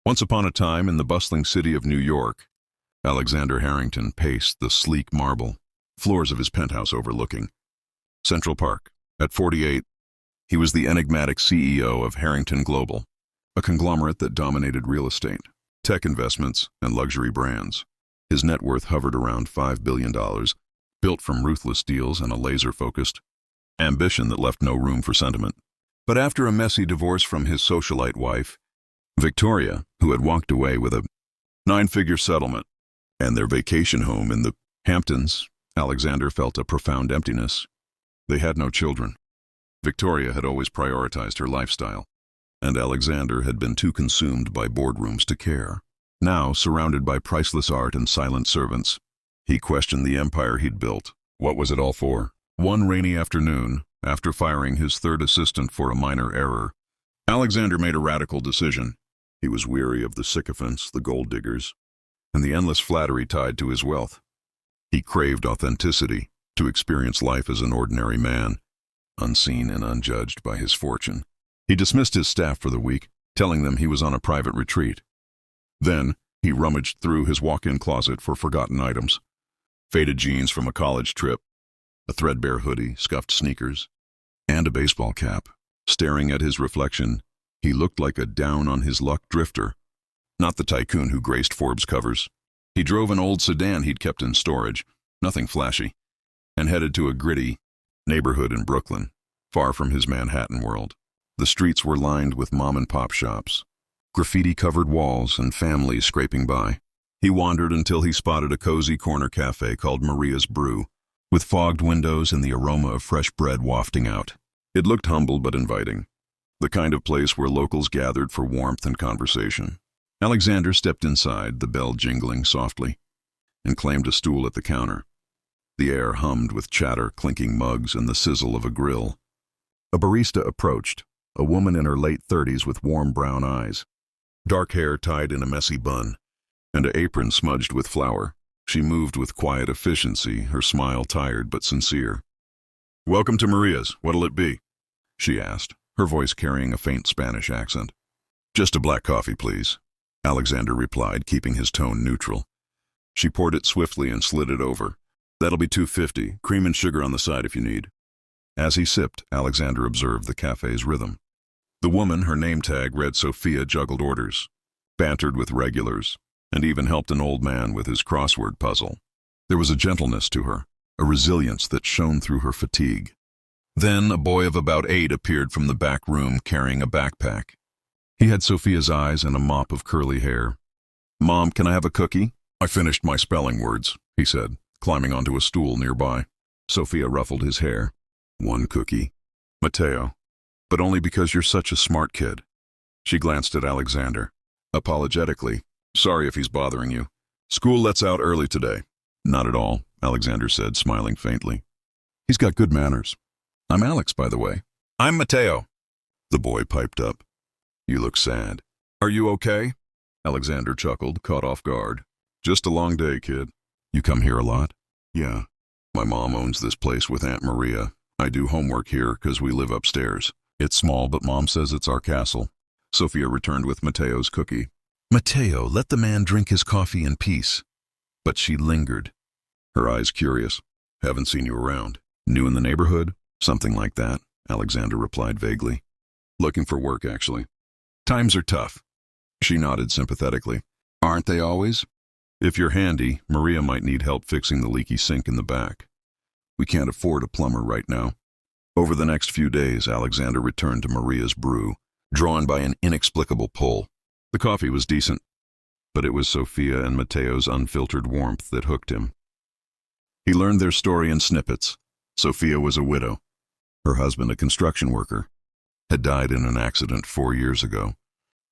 Once upon a time in the bustling city of New York, Alexander Harrington paced the sleek marble floors of his penthouse overlooking Central Park. At 48, he was the enigmatic CEO of Harrington Global, a conglomerate that dominated real estate, tech investments, and luxury brands. His net worth hovered around $5 billion, built from ruthless deals and a laser-focused ambition that left no room for sentiment. But after a messy divorce from his socialite wife, Victoria, who had walked away with a nine-figure settlement, and their vacation home in the Hamptons, Alexander felt a profound emptiness. They had no children. Victoria had always prioritized her lifestyle, and Alexander had been too consumed by boardrooms to care. Now, surrounded by priceless art and silent servants, he questioned the empire he'd built. What was it all for? One rainy afternoon, after firing his third assistant for a minor error, Alexander made a radical decision. He was weary of the sycophants, the gold diggers, and the endless flattery tied to his wealth. He craved authenticity, to experience life as an ordinary man, unseen and unjudged by his fortune. He dismissed his staff for the week, telling them he was on a private retreat. Then, he rummaged through his walk-in closet for forgotten items. Faded jeans from a college trip, a threadbare hoodie, scuffed sneakers, and a baseball cap. Staring at his reflection, he looked like a down-on-his-luck drifter, not the tycoon who graced Forbes covers. He drove an old sedan he'd kept in storage, nothing flashy, and headed to a gritty neighborhood in Brooklyn, far from his Manhattan world. The streets were lined with mom-and-pop shops, graffiti-covered walls, and families scraping by. He wandered until he spotted a cozy corner cafe called Maria's Brew, with fogged windows and the aroma of fresh bread wafting out. It looked humble but inviting, the kind of place where locals gathered for warmth and conversation. Alexander stepped inside, the bell jingling softly, and claimed a stool at the counter. The air hummed with chatter, clinking mugs, and the sizzle of a grill. A barista approached, a woman in her late 30s with warm brown eyes, dark hair tied in a messy bun, and an apron smudged with flour. She moved with quiet efficiency, her smile tired but sincere. "Welcome to Maria's. What'll it be?" she asked, her voice carrying a faint Spanish accent. "Just a black coffee, please," Alexander replied, keeping his tone neutral. She poured it swiftly and slid it over. "That'll be $2.50, cream and sugar on the side if you need." As he sipped, Alexander observed the cafe's rhythm. The woman, her name tag read Sofia, juggled orders, bantered with regulars, and even helped an old man with his crossword puzzle. There was a gentleness to her, a resilience that shone through her fatigue. Then a boy of about 8 appeared from the back room carrying a backpack. He had Sofia's eyes and a mop of curly hair. "Mom, can I have a cookie?" "I finished my spelling words," he said, climbing onto a stool nearby. Sofia ruffled his hair. "One cookie, Mateo, but only because you're such a smart kid." She glanced at Alexander, apologetically. "Sorry if he's bothering you. School lets out early today." "Not at all," Alexander said, smiling faintly. "He's got good manners. I'm Alex, by the way." "I'm Mateo," the boy piped up. "You look sad." "Are you okay?" Alexander chuckled, caught off guard. "Just a long day, kid." "You come here a lot?" "Yeah. My mom owns this place with Aunt Maria. I do homework here because we live upstairs. It's small, but Mom says it's our castle." Sofia returned with Mateo's cookie. "Mateo, let the man drink his coffee in peace." But she lingered, her eyes curious. "Haven't seen you around. New in the neighborhood?" "Something like that," Alexander replied vaguely. "Looking for work, actually." "Times are tough." She nodded sympathetically. "Aren't they always?" "If you're handy, Maria might need help fixing the leaky sink in the back. We can't afford a plumber right now." Over the next few days, Alexander returned to Maria's Brew, drawn by an inexplicable pull. The coffee was decent, but it was Sofia and Mateo's unfiltered warmth that hooked him. He learned their story in snippets. Sofia was a widow. Her husband, a construction worker, had died in an accident 4 years ago,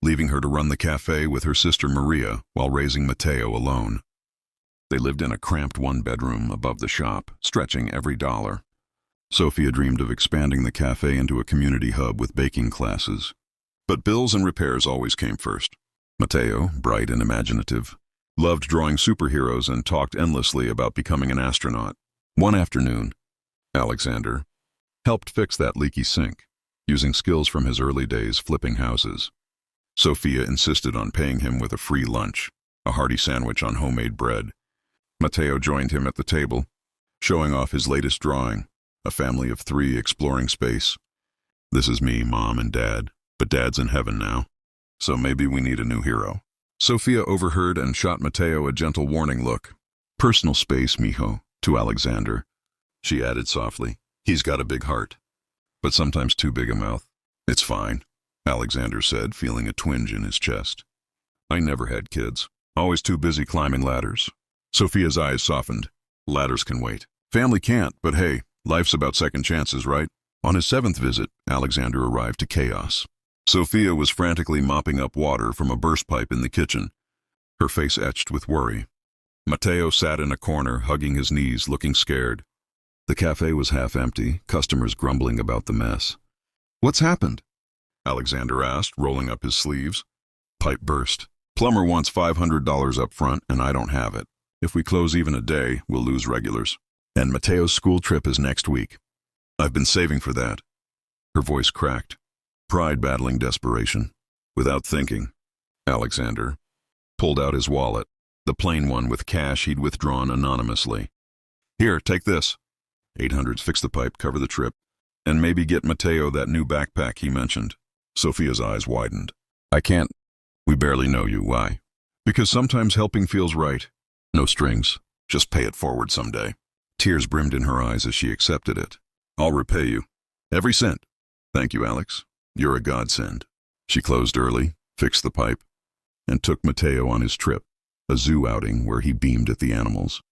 leaving her to run the cafe with her sister Maria while raising Mateo alone. They lived in a cramped one-bedroom above the shop, stretching every dollar. Sofia dreamed of expanding the cafe into a community hub with baking classes. But bills and repairs always came first. Mateo, bright and imaginative, loved drawing superheroes and talked endlessly about becoming an astronaut. One afternoon, Alexander helped fix that leaky sink, using skills from his early days flipping houses. Sofia insisted on paying him with a free lunch, a hearty sandwich on homemade bread. Mateo joined him at the table, showing off his latest drawing, a family of 3 exploring space. This is me, Mom, and Dad, but Dad's in heaven now, so maybe we need a new hero. Sofia overheard and shot Mateo a gentle warning look. Personal space, mijo, to Alexander, she added softly. He's got a big heart, but sometimes too big a mouth. It's fine, Alexander said, feeling a twinge in his chest. I never had kids, always too busy climbing ladders. Sofia's eyes softened. Ladders can wait. Family can't, but hey, life's about second chances, right? On his 7th visit, Alexander arrived to chaos. Sofia was frantically mopping up water from a burst pipe in the kitchen, her face etched with worry. Mateo sat in a corner, hugging his knees, looking scared. The cafe was half empty, customers grumbling about the mess. What's happened? Alexander asked, rolling up his sleeves. Pipe burst. Plumber wants $500 up front, and I don't have it. If we close even a day, we'll lose regulars. And Mateo's school trip is next week. I've been saving for that. Her voice cracked, pride battling desperation. Without thinking, Alexander pulled out his wallet, the plain one with cash he'd withdrawn anonymously. Here, take this. 800's fix the pipe, cover the trip, and maybe get Mateo that new backpack he mentioned. Sofia's eyes widened. I can't. We barely know you. Why? Because sometimes helping feels right. No strings. Just pay it forward someday. Tears brimmed in her eyes as she accepted it. I'll repay you. Every cent. Thank you, Alex. You're a godsend. She closed early, fixed the pipe, and took Mateo on his trip, a zoo outing where he beamed at the animals.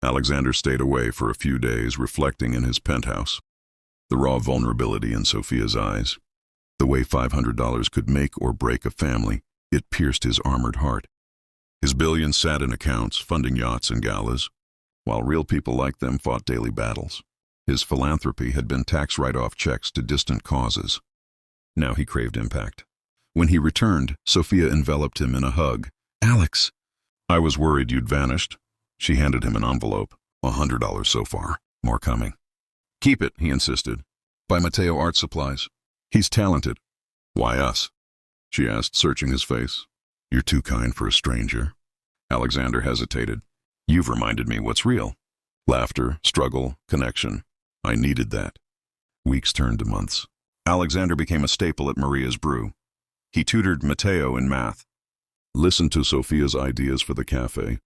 Alexander stayed away for a few days, reflecting in his penthouse. The raw vulnerability in Sofia's eyes. The way $500 could make or break a family, it pierced his armored heart. His billions sat in accounts, funding yachts and galas, while real people like them fought daily battles. His philanthropy had been tax write-off checks to distant causes. Now he craved impact. When he returned, Sofia enveloped him in a hug. Alex! I was worried you'd vanished. She handed him an envelope. $100 so far. More coming. Keep it, he insisted. Buy Mateo art supplies. He's talented. Why us? She asked, searching his face. You're too kind for a stranger. Alexander hesitated. You've reminded me what's real. Laughter, struggle, connection. I needed that. Weeks turned to months. Alexander became a staple at Maria's Brew. He tutored Mateo in math, listened to Sofia's ideas for the cafe,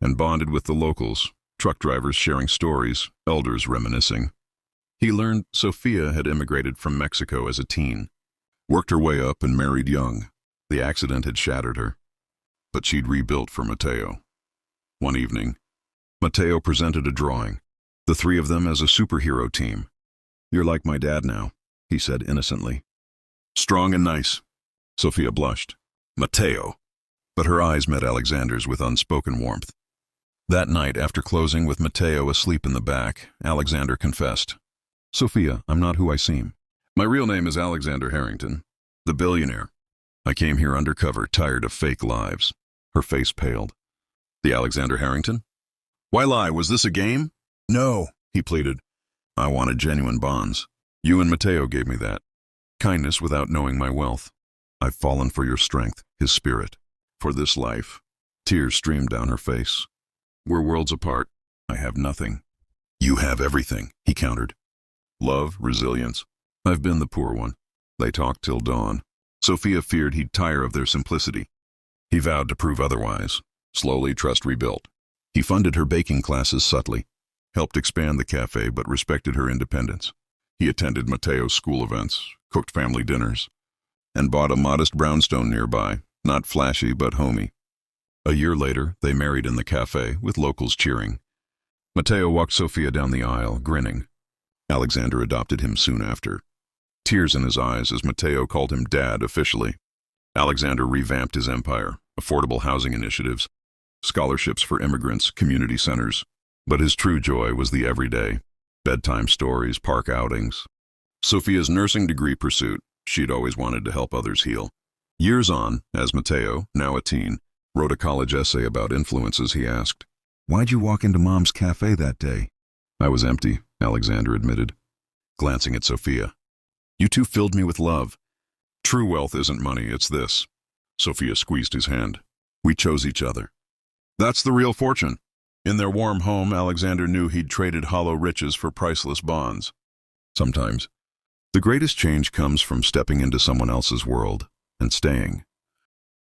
and bonded with the locals, truck drivers sharing stories, elders reminiscing. He learned Sofia had immigrated from Mexico as a teen, worked her way up and married young. The accident had shattered her, but she'd rebuilt for Mateo. One evening, Mateo presented a drawing, the 3 of them as a superhero team. You're like my dad now, he said innocently. Strong and nice. Sofia blushed. Mateo. But her eyes met Alexander's with unspoken warmth. That night, after closing with Mateo asleep in the back, Alexander confessed. Sofia, I'm not who I seem. My real name is Alexander Harrington, the billionaire. I came here undercover, tired of fake lives. Her face paled. The Alexander Harrington? Why lie? Was this a game? No, he pleaded. I wanted genuine bonds. You and Mateo gave me that. Kindness without knowing my wealth. I've fallen for your strength, his spirit, for this life. Tears streamed down her face. We're worlds apart. I have nothing. You have everything, he countered. Love, resilience. I've been the poor one. They talked till dawn. Sofia feared he'd tire of their simplicity. He vowed to prove otherwise. Slowly, trust rebuilt. He funded her baking classes subtly, helped expand the cafe but respected her independence. He attended Mateo's school events, cooked family dinners, and bought a modest brownstone nearby, not flashy but homey. A year later, they married in the cafe, with locals cheering. Mateo walked Sofia down the aisle, grinning. Alexander adopted him soon after. Tears in his eyes as Mateo called him Dad officially. Alexander revamped his empire, affordable housing initiatives, scholarships for immigrants, community centers. But his true joy was the everyday, bedtime stories, park outings. Sofia's nursing degree pursuit, she'd always wanted to help others heal. Years on, as Mateo, now a teen, wrote a college essay about influences, he asked, Why'd you walk into Mom's cafe that day? I was empty, Alexander admitted, glancing at Sofia. You two filled me with love. True wealth isn't money, it's this. Sofia squeezed his hand. We chose each other. That's the real fortune. In their warm home, Alexander knew he'd traded hollow riches for priceless bonds. Sometimes, the greatest change comes from stepping into someone else's world and staying.